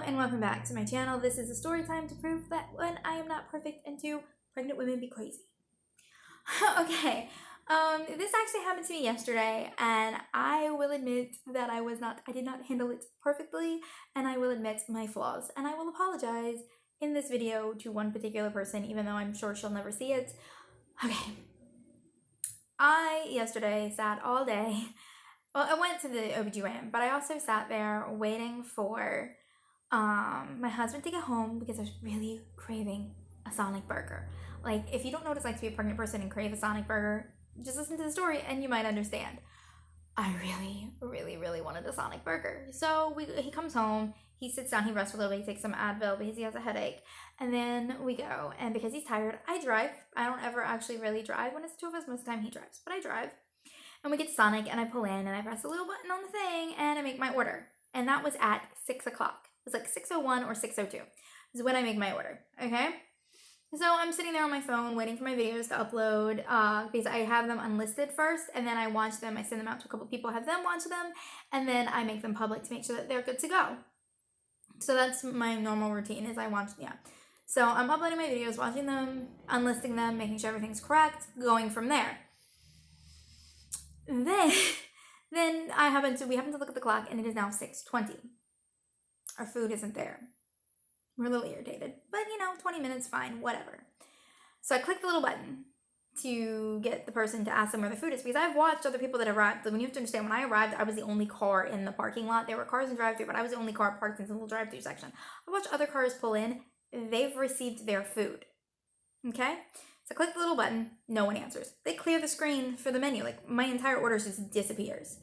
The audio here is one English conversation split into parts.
and welcome back to my channel. This is a story time to prove that when I am not perfect and two, pregnant women be crazy. Okay, this actually happened to me yesterday, and I will admit that I did not handle it perfectly, and I will admit my flaws, and I will apologize in this video to one particular person, even though I'm sure she'll never see it. Okay, I yesterday sat all day. Well, I went to the OBGYN, but I also sat there waiting for my husband to get home because I was really craving a Sonic burger. Like, if you don't know what it's like to be a pregnant person and crave a Sonic burger, just listen to the story and you might understand. I really wanted a Sonic burger. So he comes home, he sits down, he rests for a little bit, he takes some Advil because he has a headache, and then we go. And because he's tired, I drive. I don't ever actually really drive when it's the two of us. Most of the time he drives, but I drive. And we get to Sonic, and I pull in, and I press a little button on the thing, and I make my order. And that was at 6 o'clock. It was like 6:01 or 6:02 is when I make my order, okay? So I'm sitting there on my phone waiting for my videos to upload because I have them unlisted first, and then I watch them. I send them out to a couple people, have them watch them, and then I make them public to make sure that they're good to go. So that's my normal routine is I watch, So I'm uploading my videos, watching them, unlisting them, making sure everything's correct, going from there. Then we happen to look at the clock, and it is now 6:20. Our food isn't there. We're a little irritated, but 20 minutes, fine, whatever. So I click the little button to get the person to ask them where the food is, because I've watched other people that arrived. When you have to understand, when I arrived, I was the only car in the parking lot. There were cars in drive-thru, but I was the only car parked in the little drive-thru section. I watched other cars pull in. They've received their food. Okay? So I click the little button, no one answers. They clear the screen for the menu. Like, my entire order just disappears.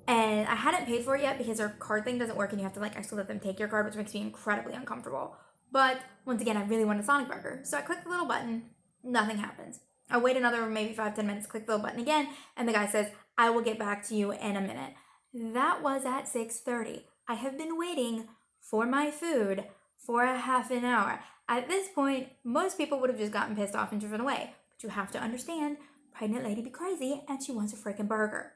And I hadn't paid for it yet because their card thing doesn't work and you have to actually let them take your card, which makes me incredibly uncomfortable. But once again, I really want a Sonic burger. So I click the little button, nothing happens. I wait another maybe 5-10 minutes, click the little button again, and the guy says, I will get back to you in a minute. That was at 6:30. I have been waiting for my food for a half an hour. At this point, most people would have just gotten pissed off and driven away. But you have to understand, pregnant lady be crazy, and she wants a freaking burger.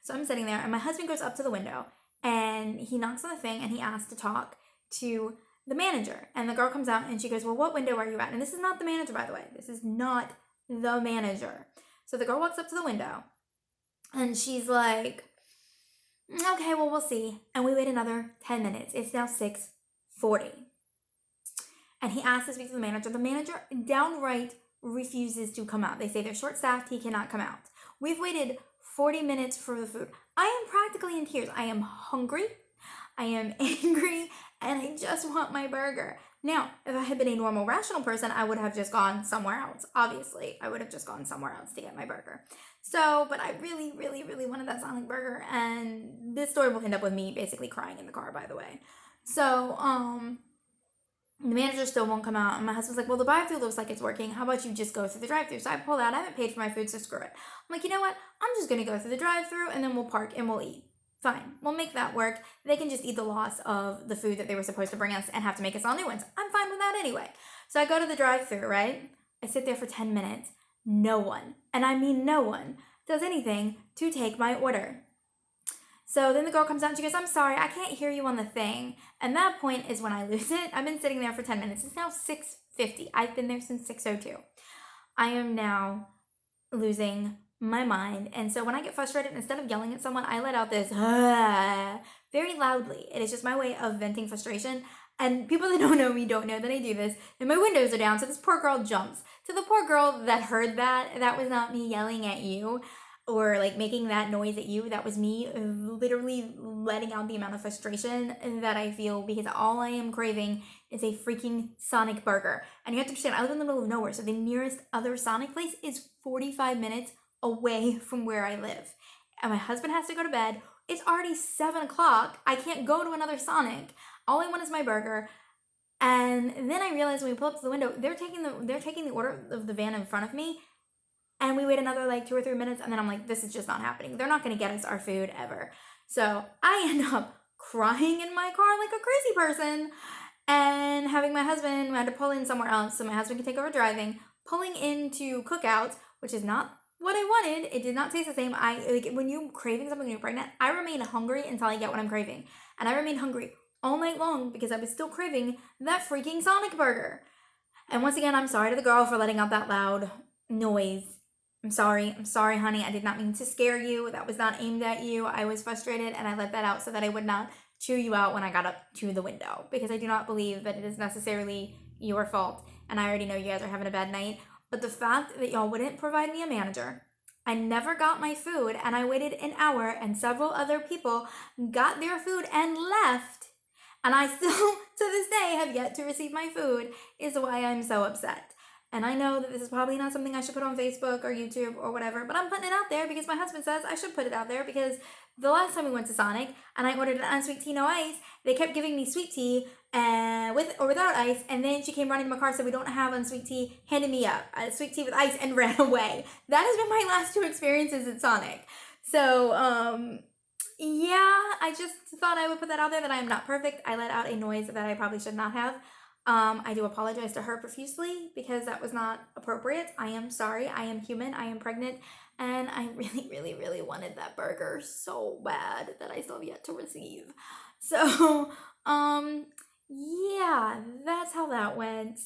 So I'm sitting there, and my husband goes up to the window, and he knocks on the thing, and he asks to talk to the manager. And the girl comes out, and she goes, well, what window are you at? And this is not the manager, by the way. This is not the manager. So the girl walks up to the window, and she's like, okay, well, we'll see. And we wait another 10 minutes. It's now 6:40. And he asks to speak to the manager. The manager downright refuses to come out. They say they're short-staffed. He cannot come out. We've waited 40 minutes for the food. I am practically in tears. I am hungry. I am angry. And I just want my burger. Now, if I had been a normal, rational person, I would have just gone somewhere else. Obviously, I would have just gone somewhere else to get my burger. So, but I really wanted that Sonic burger. And this story will end up with me basically crying in the car, by the way. So, the manager still won't come out, and my husband's like, well, the drive-thru looks like it's working. How about you just go through the drive-thru? So I pulled out. I haven't paid for my food, so screw it. I'm like, you know what? I'm just going to go through the drive-thru, and then we'll park, and we'll eat. Fine. We'll make that work. They can just eat the loss of the food that they were supposed to bring us and have to make us all new ones. I'm fine with that anyway. So I go to the drive-thru, right? I sit there for 10 minutes. No one, and I mean no one, does anything to take my order. So then the girl comes out and she goes, I'm sorry, I can't hear you on the thing. And that point is when I lose it. I've been sitting there for 10 minutes. It's now 6:50. I've been there since 6:02. I am now losing my mind. And so when I get frustrated, instead of yelling at someone, I let out this very loudly. It is just my way of venting frustration. And people that don't know me don't know that I do this. And my windows are down, so this poor girl jumps. To the poor girl that heard that was not me yelling at you or making that noise at you. That was me literally letting out the amount of frustration that I feel because all I am craving is a freaking Sonic burger. And you have to understand, I live in the middle of nowhere, so the nearest other Sonic place is 45 minutes away from where I live. And my husband has to go to bed. It's already 7 o'clock. I can't go to another Sonic. All I want is my burger. And then I realize when we pull up to the window, they're taking the order of the van in front of me. And we wait another 2 or 3 minutes, and then I'm like, this is just not happening. They're not going to get us our food ever. So I end up crying in my car like a crazy person and having my husband, I had to pull in somewhere else so my husband can take over driving, pulling into Cookout, which is not what I wanted. It did not taste the same. When you're craving something when you're pregnant, I remain hungry until I get what I'm craving. And I remained hungry all night long because I was still craving that freaking Sonic burger. And once again, I'm sorry to the girl for letting out that loud noise. I'm sorry, honey. I did not mean to scare you. That was not aimed at you. I was frustrated and I let that out so that I would not chew you out when I got up to the window, because I do not believe that it is necessarily your fault. And I already know you guys are having a bad night. But the fact that y'all wouldn't provide me a manager, I never got my food, and I waited an hour, and several other people got their food and left, and I still, to this day, have yet to receive my food, is why I'm so upset. And I know that this is probably not something I should put on Facebook or YouTube or whatever, but I'm putting it out there because my husband says I should put it out there, because the last time we went to Sonic and I ordered an unsweet tea, no ice, they kept giving me sweet tea with or without ice, and then she came running to my car, said we don't have unsweet tea, handed me a sweet tea with ice, and ran away. That has been my last 2 experiences at Sonic. So, yeah, I just thought I would put that out there, that I am not perfect. I let out a noise that I probably should not have. I do apologize to her profusely because that was not appropriate. I am sorry. I am human. I am pregnant. And I really, really, really wanted that burger so bad that I still have yet to receive. So, yeah, that's how that went.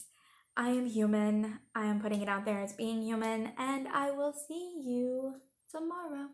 I am human. I am putting it out there as being human. And I will see you tomorrow.